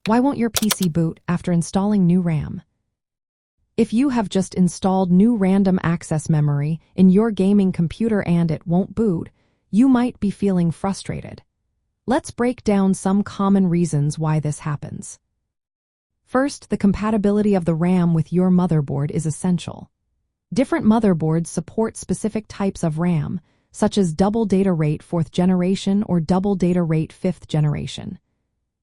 Why won't your PC boot after installing new RAM? If you have just installed new random access memory in your gaming computer and it won't boot, you might be feeling frustrated. Let's break down some common reasons why this happens. First, the compatibility of the RAM with your motherboard is essential. Different motherboards support specific types of RAM, such as double data rate 4th generation or double data rate 5th generation.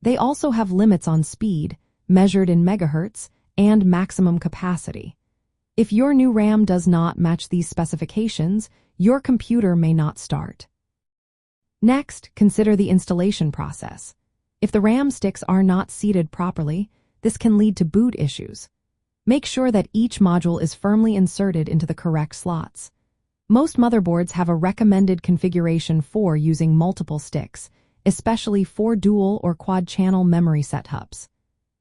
They also have limits on speed, measured in megahertz, and maximum capacity. If your new RAM does not match these specifications, your computer may not start. Next, consider the installation process. If the RAM sticks are not seated properly, this can lead to boot issues. Make sure that each module is firmly inserted into the correct slots. Most motherboards have a recommended configuration for using multiple sticks, especially for dual or quad-channel memory setups.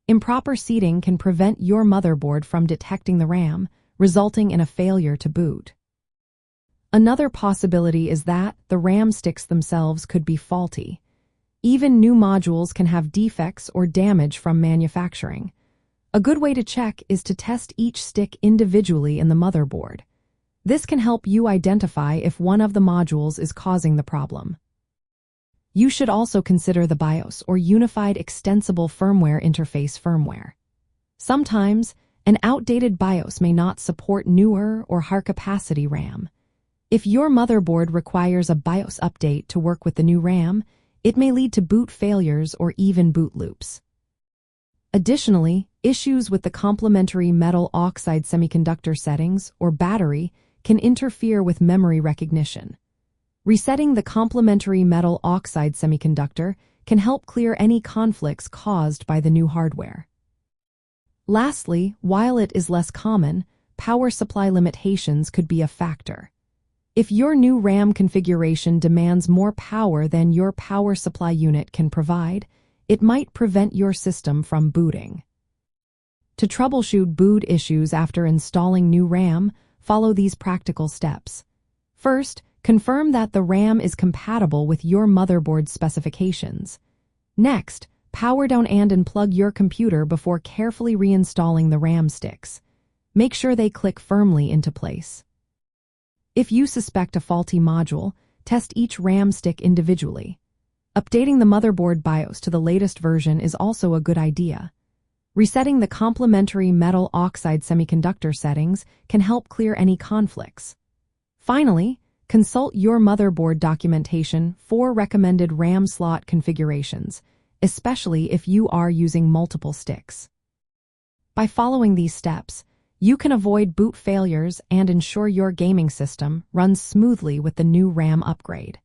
Improper seating can prevent your motherboard from detecting the RAM, resulting in a failure to boot. Another possibility is that the RAM sticks themselves could be faulty. Even new modules can have defects or damage from manufacturing. A good way to check is to test each stick individually in the motherboard. This can help you identify if one of the modules is causing the problem. You should also consider the BIOS or Unified Extensible Firmware Interface firmware. Sometimes, an outdated BIOS may not support newer or higher-capacity RAM. If your motherboard requires a BIOS update to work with the new RAM, it may lead to boot failures or even boot loops. Additionally, issues with the complementary metal oxide semiconductor settings or battery can interfere with memory recognition. Resetting the complementary metal oxide semiconductor can help clear any conflicts caused by the new hardware. Lastly, while it is less common, power supply limitations could be a factor. If your new RAM configuration demands more power than your power supply unit can provide, it might prevent your system from booting. To troubleshoot boot issues after installing new RAM, follow these practical steps. First, confirm that the RAM is compatible with your motherboard specifications. Next, power down and unplug your computer before carefully reinstalling the RAM sticks. Make sure they click firmly into place. If you suspect a faulty module, test each RAM stick individually. Updating the motherboard BIOS to the latest version is also a good idea. Resetting the complementary metal oxide semiconductor settings can help clear any conflicts. Finally, consult your motherboard documentation for recommended RAM slot configurations, especially if you are using multiple sticks. By following these steps, you can avoid boot failures and ensure your gaming system runs smoothly with the new RAM upgrade.